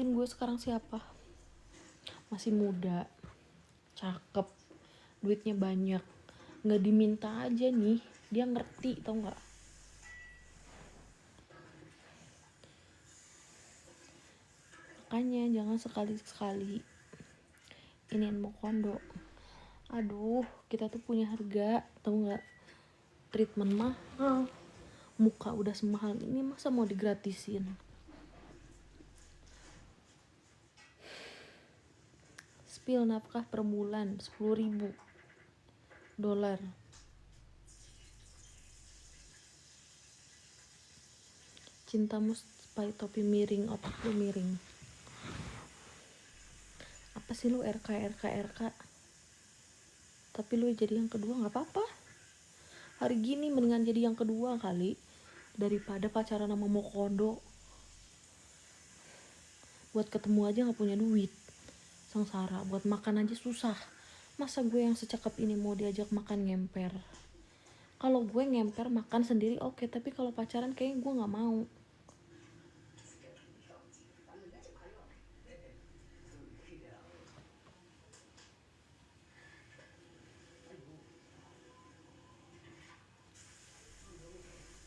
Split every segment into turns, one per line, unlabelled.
deketin gue sekarang siapa? Masih muda, cakep, duitnya banyak, nggak diminta aja nih, dia ngerti, tau nggak? Makanya jangan sekali-sekali iniin Mokondo. Aduh, kita tuh punya harga, tau nggak? Treatment mahal, muka udah semahal ini, masa mau digratisin? Spill nafkah per bulan $10.000. Cintamu sepai topi miring, otak lu miring. Apa sih lu RK? Tapi lu jadi yang kedua nggak apa-apa. Hari gini mendingan jadi yang kedua kali daripada pacaran sama Mokondo. Buat ketemu aja nggak punya duit, sengsara. Buat makan aja susah. Masa gue yang secakep ini mau diajak makan ngemper? Kalau gue ngemper makan sendiri oke, tapi kalau pacaran kayaknya gue nggak mau.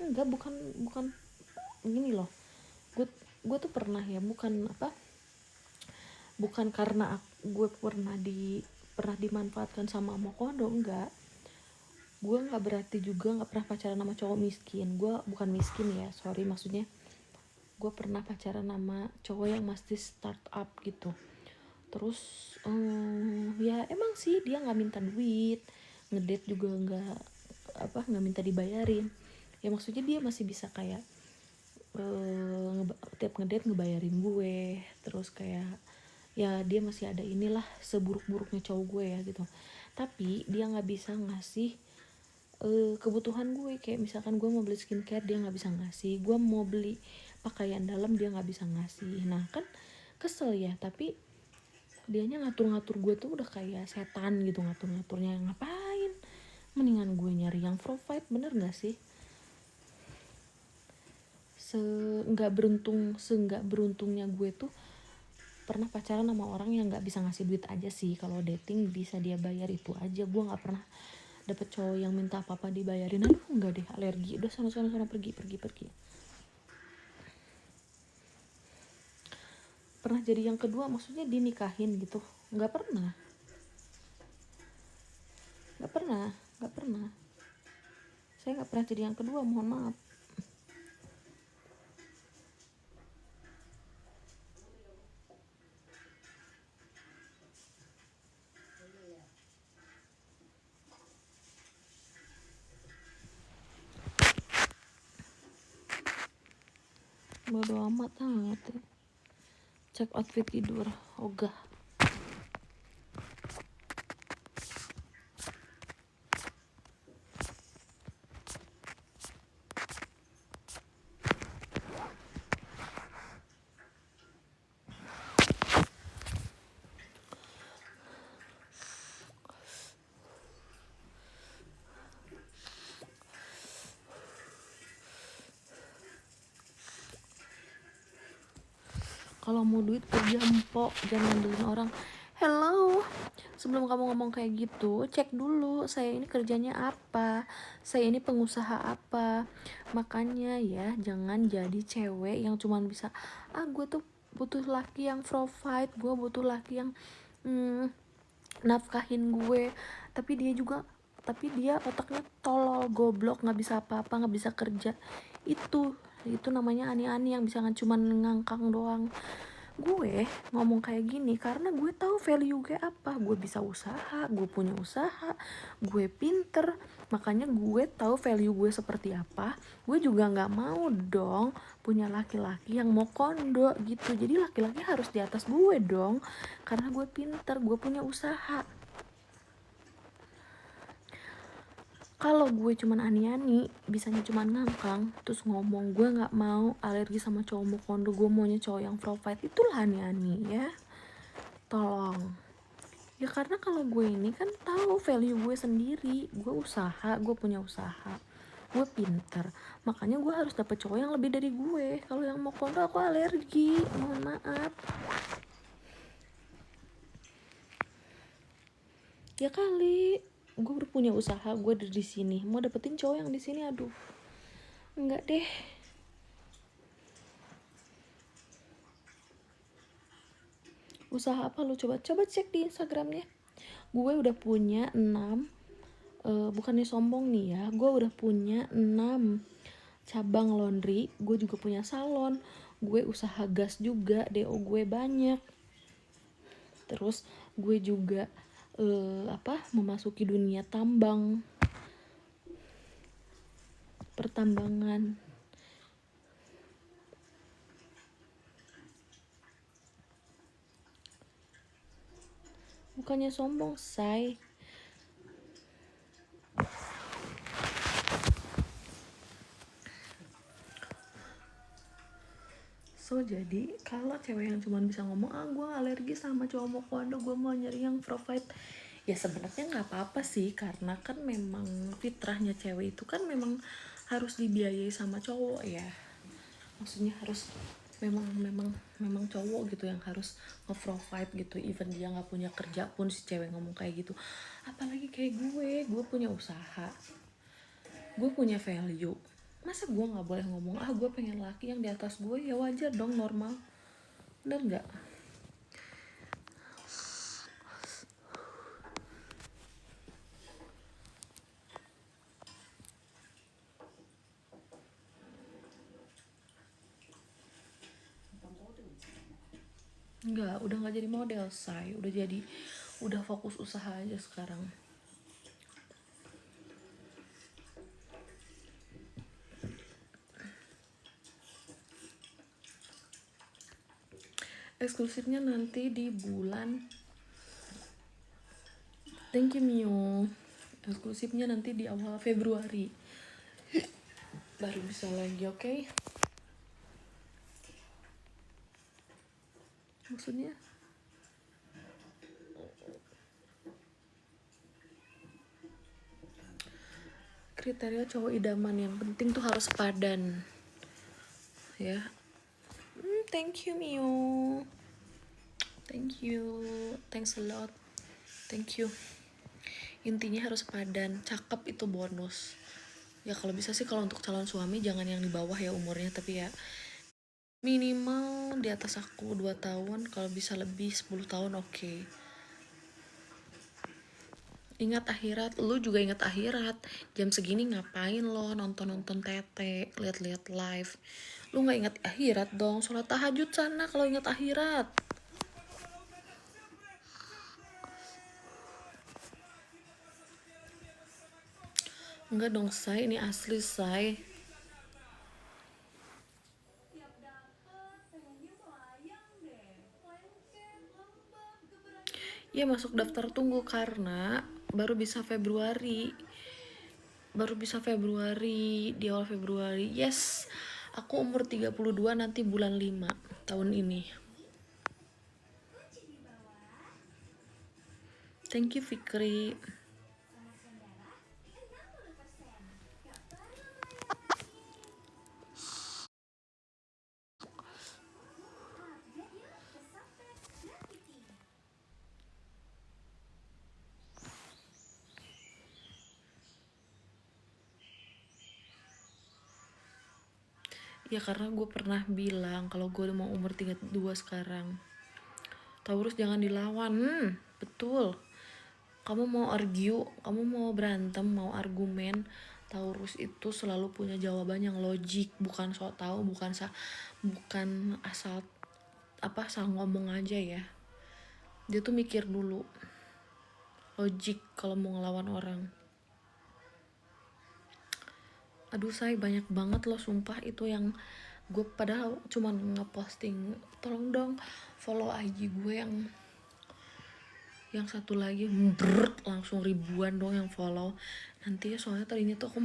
Enggak, bukan gini loh. Gue tuh pernah ya, bukan karena gue pernah dimanfaatkan sama Mokondo, enggak. Gue nggak berarti juga nggak pernah pacaran sama cowok miskin. Gue bukan miskin ya, sorry, maksudnya gue pernah pacaran sama cowok yang masih start up gitu. Terus ya emang sih dia nggak minta duit, ngedate juga nggak minta dibayarin. Ya maksudnya dia masih bisa kayak tiap ngedate ngebayarin gue. Terus kayak ya dia masih ada inilah seburuk-buruknya cowok gue ya gitu. Tapi dia nggak bisa ngasih kebutuhan gue, kayak misalkan gue mau beli skincare dia nggak bisa ngasih, gue mau beli pakaian dalam dia nggak bisa ngasih. Nah kan kesel ya, tapi dianya ngatur-ngatur gue tuh udah kayak setan gitu, ngatur-ngaturnya. Ngapain, mendingan gue nyari yang provide, bener nggak sih? Nggak beruntungnya gue tuh pernah pacaran sama orang yang nggak bisa ngasih duit aja sih. Kalau dating bisa dia bayar, itu aja. Gue nggak pernah dapet cowok yang minta apa-apa dibayarin. Aduh enggak deh, alergi. Udah sana pergi. Pernah jadi yang kedua maksudnya dinikahin gitu? Nggak pernah. Saya nggak pernah jadi yang kedua, mohon maaf. Bodo amat ya. Cek outfit tidur, ogah. Kalau mau duit kerja empok, jangan ngandelin orang. Hello, sebelum kamu ngomong kayak gitu, cek dulu saya ini kerjanya apa, saya ini pengusaha apa. Makanya ya jangan jadi cewek yang cuman bisa gue tuh butuh laki yang provide, gue butuh laki yang nafkahin gue, tapi dia otaknya tolol, goblok, nggak bisa apa-apa, nggak bisa kerja. Itu namanya ani-ani yang bisa cuman ngangkang doang. Gue ngomong kayak gini karena gue tahu value gue apa. Gue bisa usaha, gue punya usaha, gue pinter, makanya gue tahu value gue seperti apa. Gue juga nggak mau dong punya laki-laki yang mau kondo gitu. Jadi laki-laki harus di atas gue dong, karena gue pinter, gue punya usaha. Kalau gue cuman ani-ani, bisanya cuman ngangkang, terus ngomong gue nggak mau, alergi sama cowok mau kondo, gue maunya cowok yang provide, itulah ani-ani ya. Tolong. Ya karena kalau gue ini kan tahu value gue sendiri, gue usaha, gue punya usaha, gue pinter, makanya gue harus dapet cowok yang lebih dari gue. Kalau yang mau kondo aku alergi, mohon maaf. Ya kali, gue udah punya usaha, gue ada di sini, mau dapetin cowok yang di sini, aduh, enggak deh. Usaha apa lu? Coba cek di Instagramnya. Gue udah punya 6, bukannya sombong nih ya, gue udah punya 6 cabang laundry, gue juga punya salon, gue usaha gas juga, DO gue banyak. Terus gue juga memasuki dunia pertambangan. Bukannya sombong, say. So jadi kalau cewek yang cuma bisa ngomong gue alergi sama cowok mau kondo, gue mau nyari yang provide, ya sebenarnya nggak apa-apa sih, karena kan memang fitrahnya cewek itu kan memang harus dibiayai sama cowok ya, maksudnya harus memang cowok gitu yang harus nge-provide gitu, even dia nggak punya kerja pun si cewek ngomong kayak gitu. Apalagi kayak gue punya usaha, gue punya value, masa gue nggak boleh ngomong gue pengen laki yang di atas gue? Ya wajar dong, normal, bener nggak? Enggak, udah nggak jadi model, say. Udah fokus usaha aja sekarang. Eksklusifnya nanti di bulan, thank you Mio, eksklusifnya nanti di awal Februari baru bisa lagi, oke? Maksudnya kriteria cowok idaman yang penting tuh harus padan ya. Thank you Mio, thank you, thanks a lot, thank you. Intinya harus padan, cakep itu bonus ya. Kalau bisa sih kalau untuk calon suami jangan yang di bawah ya umurnya, tapi ya minimal di atas aku 2 tahun, kalau bisa lebih 10 tahun oke. Ingat akhirat, lu juga ingat akhirat. Jam segini ngapain lo nonton tete, lihat-lihat live? Lu nggak ingat akhirat dong, sholat tahajud sana kalau ingat akhirat. Enggak dong, say, ini asli, say. Ya masuk daftar tunggu karena baru bisa Februari, di awal Februari. Yes, aku umur 32 nanti bulan 5 tahun ini. Thank you Fikri. Ya karena gue pernah bilang kalau gue udah mau umur 32 sekarang. Taurus jangan dilawan. Betul. Kamu mau argue, kamu mau berantem, mau argumen, Taurus itu selalu punya jawaban yang logik, bukan sok tahu, bukan asal asal ngomong aja ya. Dia tuh mikir dulu. Logik kalau mau ngelawan orang. Aduh say, banyak banget loh sumpah itu yang gue padahal cuma ngeposting. Tolong dong follow IG gue yang satu lagi, langsung ribuan dong yang follow. Nanti ya soalnya tadinya tuh aku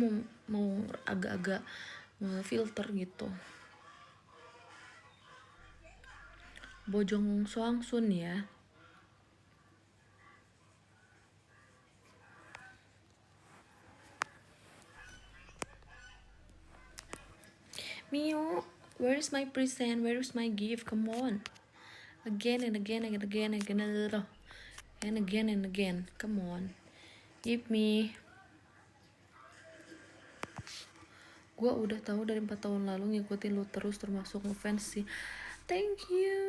mau agak-agak filter gitu. Bojong Soangsun ya. Mio, where is my present? Where is my gift? Come on. Again and again and again and again. and again, come on, give me. Gue udah tahu dari 4 tahun lalu ngikutin lu terus, termasuk ngefans sih. Thank you,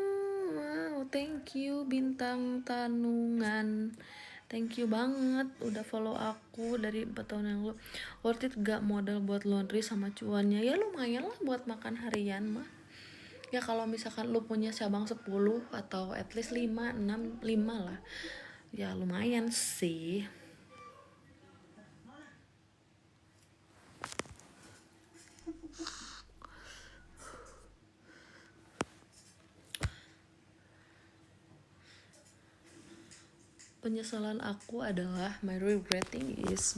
wow, thank you Bintang Tanungan, thank you banget udah follow aku dari 4 tahun yang lalu. Worth it gak modal buat laundry sama cuannya? Ya lumayan lah buat makan harian mah. Ya kalau misalkan lu punya cabang 10 atau at least 5, 6, 5 lah, ya lumayan sih. Penyesalan aku adalah, my regretting is,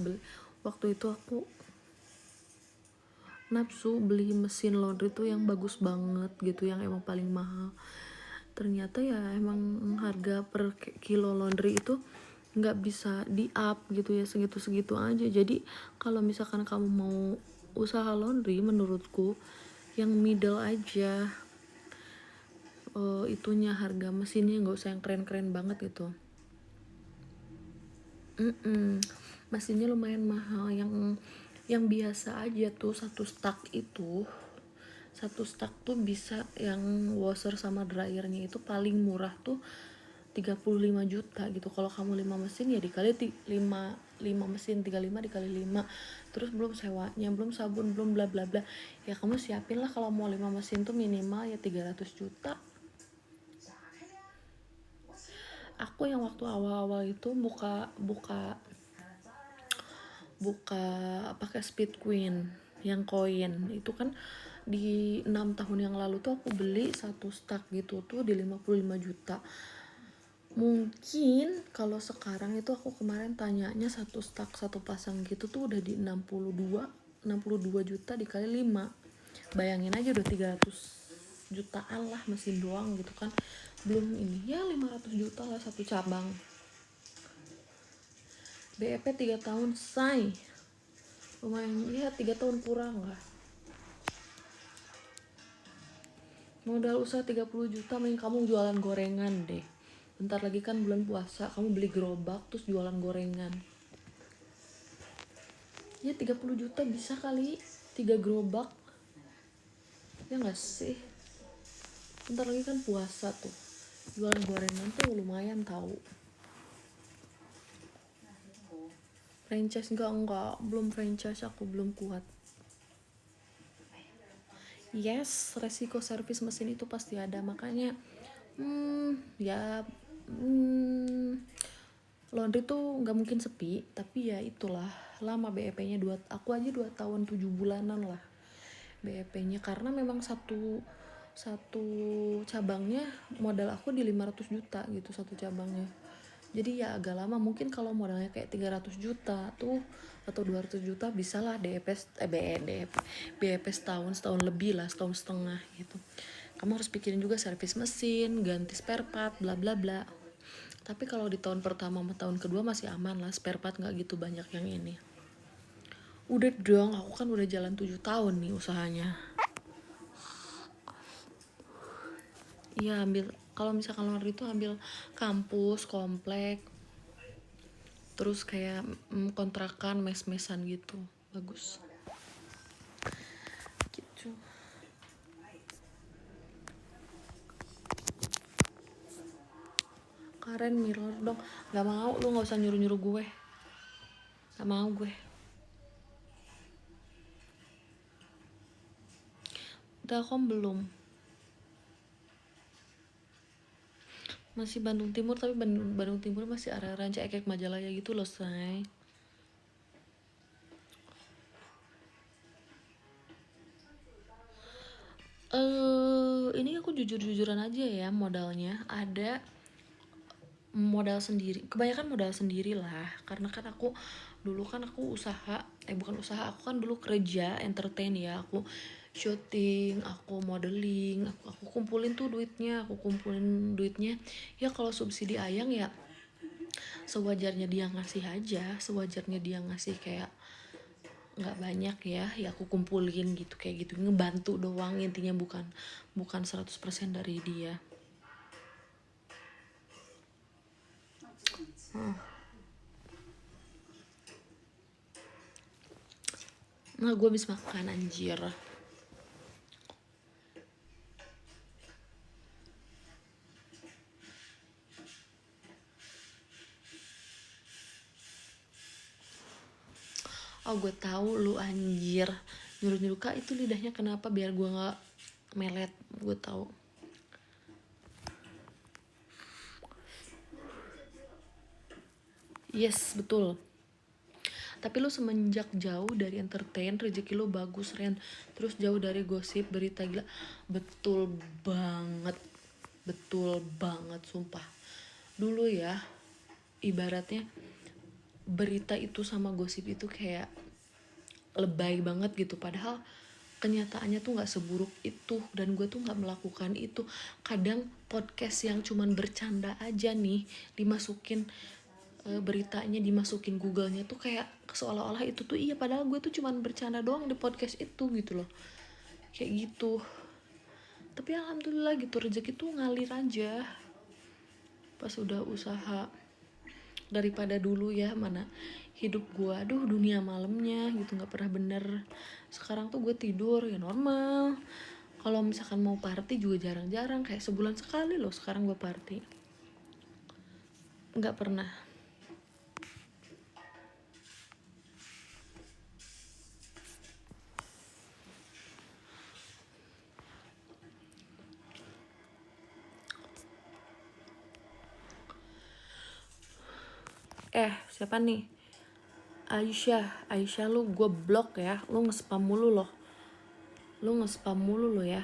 waktu itu aku nafsu beli mesin laundry tuh yang bagus banget gitu, yang emang paling mahal. Ternyata ya emang harga per kilo laundry itu nggak bisa di up gitu ya, segitu-segitu aja. Jadi kalau misalkan kamu mau usaha laundry, menurutku yang middle aja, itunya harga mesinnya, nggak usah yang keren-keren banget gitu. Mesinnya lumayan mahal, yang biasa aja tuh satu stuck bisa, yang washer sama dryernya itu paling murah tuh 35 juta gitu. Kalau kamu 5 mesin ya dikali 5 mesin, 35 dikali 5, terus belum sewanya, belum sabun, belum bla bla bla. Ya kamu siapin lah kalau mau 5 mesin tuh minimal ya 300 juta. Aku yang waktu awal-awal itu buka pakai Speed Queen yang koin itu kan, di 6 tahun yang lalu tuh aku beli satu stack gitu tuh di 55 juta. Mungkin kalau sekarang itu, aku kemarin tanyanya satu stack, satu pasang gitu tuh udah di 62 juta dikali 5. Bayangin aja udah 300 jutaan lah mesin doang gitu kan, belum ini ya 500 juta lah satu cabang. BEP 3 tahun say, lumayan ya, 3 tahun kurang lah. Modal usaha 30 juta, mending kamu jualan gorengan deh. Bentar lagi kan bulan puasa, kamu beli gerobak terus jualan gorengan. Ya 30 juta bisa kali 3 gerobak, ya gak sih? Bentar lagi kan puasa tuh, jualan gorengan tuh lumayan tahu. Franchise enggak, belum franchise, aku belum kuat. Yes, resiko servis mesin itu pasti ada, makanya laundry tuh nggak mungkin sepi, tapi ya itulah lama BEP-nya. Aku aja 2 tahun 7 bulanan lah BEP-nya, karena memang satu cabangnya modal aku di 500 juta gitu satu cabangnya. Jadi ya agak lama. Mungkin kalau modalnya kayak 300 juta tuh atau 200 juta bisa lah BEP setahun lebih lah, setahun setengah gitu. Kamu harus pikirin juga servis mesin, ganti spare part, bla bla bla. Tapi kalau di tahun pertama sama tahun kedua masih aman lah, spare part nggak gitu banyak yang ini. Udah dong, aku kan udah jalan 7 tahun nih usahanya. Iya, kalau misalkan laundry itu ambil kampus, komplek, terus kayak kontrakan, mes-mesan gitu, bagus gitu. Karen mirror dong. Gak mau, lu gak usah nyuruh-nyuruh gue, gak mau gue. Telkom belum, masih Bandung Timur, tapi Bandung Timur masih area Ranca Ekek Majalaya gitu loh say. Ini aku jujur-jujuran aja ya, modalnya ada modal sendiri, kebanyakan modal sendiri lah, karena kan aku dulu kan aku bukan usaha, aku kan dulu kerja entertain ya, aku syuting, aku modeling, aku kumpulin duitnya. Ya kalau subsidi Ayang ya sewajarnya dia ngasih aja, sewajarnya dia ngasih kayak nggak banyak ya aku kumpulin gitu, kayak gitu, ngebantu doang intinya, bukan 100% dari dia. Nah, gue habis makan anjir. Oh, gue tahu lu anjir. Nyuruh-nyuruh Kak itu lidahnya kenapa biar gue nggak melet. Gue tahu. Yes, betul. Tapi lu semenjak jauh dari entertain, rezeki lu bagus, Ren. Terus jauh dari gosip, berita gila. Betul banget. Betul banget, sumpah. Dulu ya, ibaratnya berita itu sama gosip itu kayak lebay banget gitu. Padahal kenyataannya tuh gak seburuk itu. Dan gue tuh gak melakukan itu. Kadang podcast yang cuman bercanda aja nih, dimasukin beritanya, dimasukin Google-nya tuh kayak seolah-olah itu tuh iya, padahal gue tuh cuman bercanda doang di podcast itu gitu loh, kayak gitu. Tapi alhamdulillah gitu, rezeki tuh ngalir aja pas udah usaha. Daripada dulu ya, mana hidup gue aduh dunia malamnya gitu, nggak pernah bener. Sekarang tuh gue tidur ya normal, kalau misalkan mau party juga jarang-jarang, kayak sebulan sekali loh sekarang gue party, nggak pernah. Siapa nih? Aisyah lu gue blok ya, lu nge-spam mulu loh, ya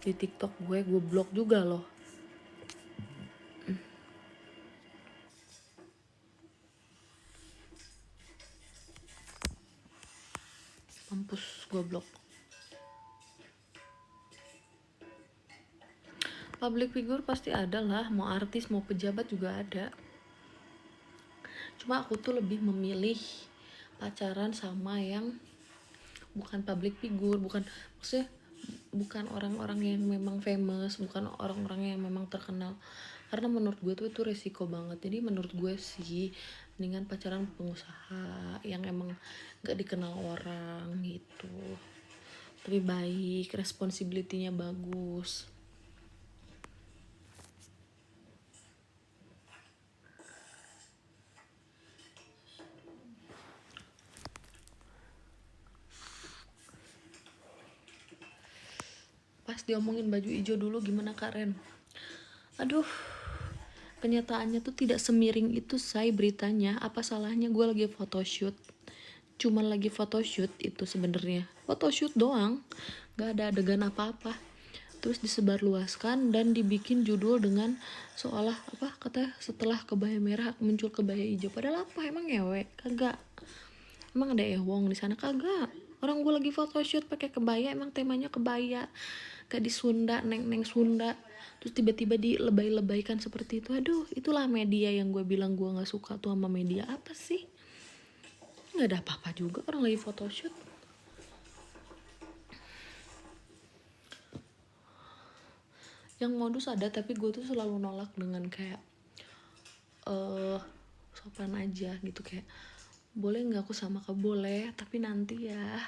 di TikTok gue blok juga loh. Mampus, gue blok. Public figure pasti ada lah, mau artis mau pejabat juga ada. Cuma aku tuh lebih memilih pacaran sama yang bukan public figure, maksudnya bukan orang-orang yang memang famous, bukan orang-orang yang memang terkenal. Karena menurut gue tuh itu resiko banget. Jadi menurut gue sih mendingan pacaran pengusaha yang emang gak dikenal orang gitu, lebih baik, responsibility-nya bagus. Pas diomongin baju hijau dulu gimana Karen? Aduh, kenyataannya tuh tidak semiring itu say beritanya. Apa salahnya gue lagi photoshoot? Cuman lagi photoshoot itu sebenarnya. Photoshoot doang, gak ada adegan apa-apa. Terus disebarluaskan dan dibikin judul dengan seolah apa kata setelah kebaya merah muncul kebaya hijau. Padahal apa emang ngewe? Kagak. Emang ada ewong di sana? Kagak. Orang gue lagi photoshoot pakai kebaya, emang temanya kebaya. Gak di Sunda, neng Sunda. Terus tiba-tiba dilebay-lebaykan seperti itu. Aduh, itulah media yang gue bilang gue gak suka tuh sama media. Apa sih? Gak ada apa-apa juga orang lagi photoshoot. Yang modus ada, tapi gue tuh selalu nolak dengan kayak sopan aja gitu, kayak boleh nggak aku sama kamu? Boleh, tapi nanti ya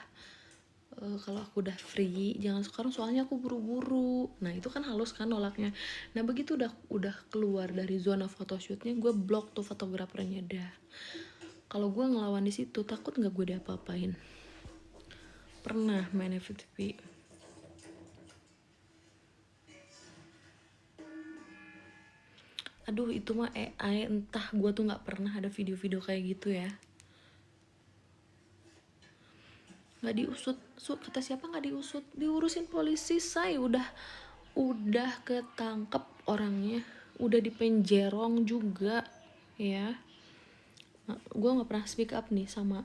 kalau aku udah free, jangan sekarang soalnya aku buru-buru. Nah itu kan halus kan nolaknya. Nah begitu udah keluar dari zona photoshootnya, gue blok tuh fotografernya dah. Kalau gue ngelawan di situ takut nggak gue diapa-apain. Pernah main FTP. Aduh itu mah AI, entah, gue tuh nggak pernah ada video-video kayak gitu ya. Nggak diusut, kata siapa nggak diusut? Diurusin polisi, say. Udah ketangkep orangnya, udah dipenjerong juga ya. Nah, gue nggak pernah speak up nih sama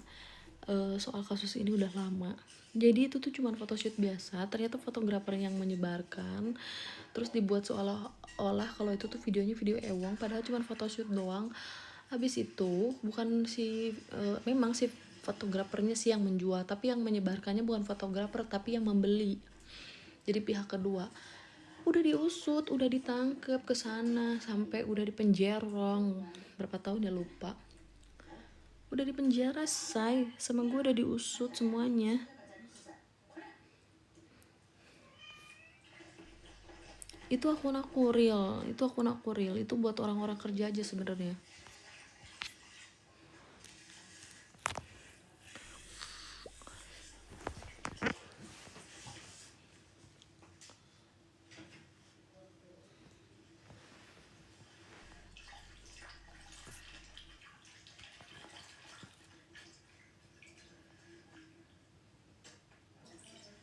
soal kasus ini udah lama. Jadi itu tuh cuma photoshoot biasa, ternyata fotografer yang menyebarkan, terus dibuat seolah-olah kalau itu tuh videonya video ewang, padahal cuma photoshoot doang. Habis itu bukan memang si fotografernya sih yang menjual, tapi yang menyebarkannya bukan fotografer tapi yang membeli. Jadi pihak kedua. Udah diusut, udah ditangkep ke sana, sampai udah dipenjerong. berapa tahun ya, lupa. Udah di penjara, say. Sama gue udah diusut semuanya. Itu akun aku real, itu buat orang-orang kerja aja sebenarnya.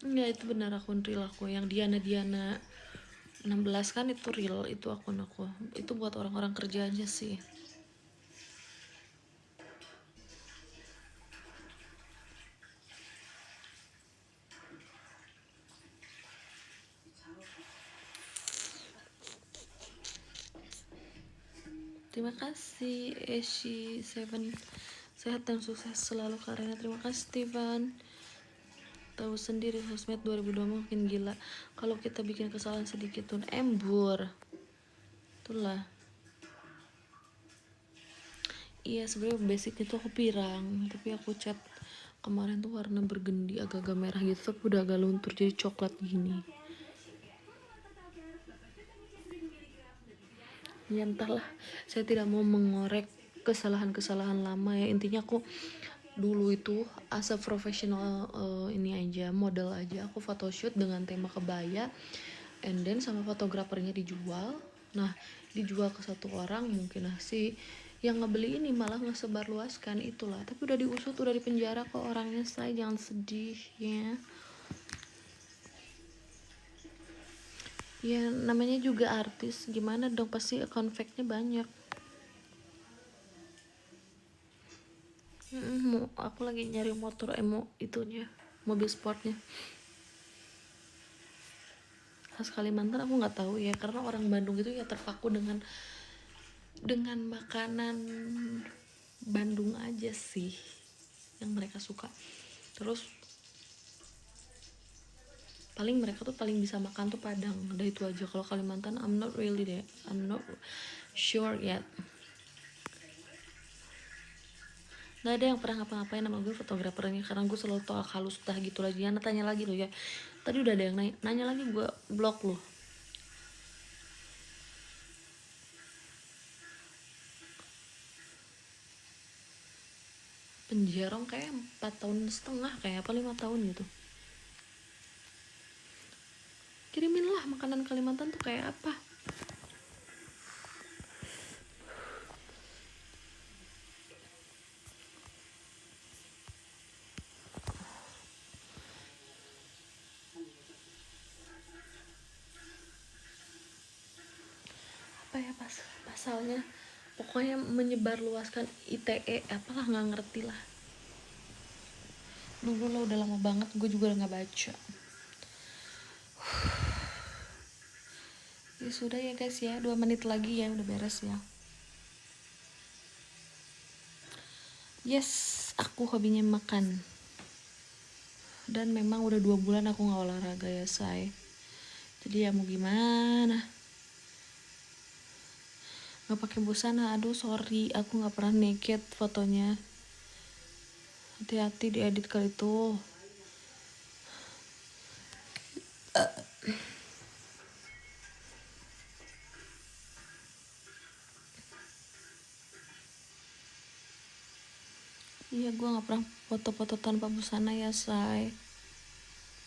Enggak, itu benar akun real aku yang Diana 16 kan, itu real, itu akun aku. Itu buat orang-orang kerja aja sih. Terima kasih Eshi7, sehat dan sukses selalu Karina. Terima kasih Steven. Tahu sendiri sosmed 2002 makin gila. Kalau kita bikin kesalahan sedikit pun embur. Itulah. Iya, sebenarnya basic itu aku pirang, tapi aku cat kemarin tuh warna bergendi agak-agak merah gitu, tapi udah agak luntur jadi coklat gini. Ya entahlah, saya tidak mau mengorek kesalahan-kesalahan lama ya. Intinya aku dulu itu as a professional, ini aja, model aja, aku photoshoot dengan tema kebaya, and then sama fotografernya dijual. Nah, dijual ke satu orang mungkin, nah si yang ngebeli ini malah ngesebarluaskan itulah. Tapi udah diusut, udah dipenjara kok orangnya, saya jangan sedih ya. Ya namanya juga artis, gimana dong, pasti account fake-nya banyak. Aku lagi nyari motor itunya, mobil sportnya khas Kalimantan. Aku nggak tahu ya, karena orang Bandung itu ya terpaku dengan makanan Bandung aja sih yang mereka suka. Terus paling mereka tuh paling bisa makan tuh Padang, udah itu aja. Kalau Kalimantan I'm not sure yet. Gak ada yang pernah ngapa-ngapain sama gue fotografernya, karena gue selalu tolak halus dah gitu lagi. Yana tanya lagi loh ya, tadi udah ada yang nanya lagi, gue blok loh. Penjarong kayak 4,5 tahun kayak apa 5 tahun gitu. Kirimin lah makanan Kalimantan tuh kayak apa. Apa ya pasalnya, pokoknya menyebarluaskan ITE apalah, nggak ngerti lah. Dulu lah, udah lama banget gue juga nggak baca. Ya sudah ya guys ya, 2 menit lagi ya udah beres ya. Yes, aku hobinya makan, dan memang udah 2 bulan aku nggak olahraga ya say. Jadi ya mau gimana, nggak pakai busana. Aduh sorry, aku nggak pernah naked fotonya. Hati-hati diedit kali itu. Iya, gue nggak pernah foto-foto tanpa busana ya say,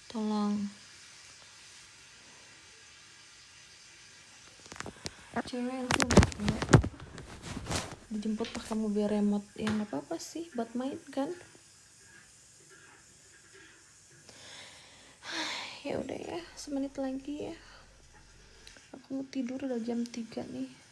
tolong. Cewek itu dijemput pakai mobil remote ya nggak apa-apa sih, buat main kan. Ya udah ya, 1 menit lagi ya, aku mau tidur, udah jam 3 nih.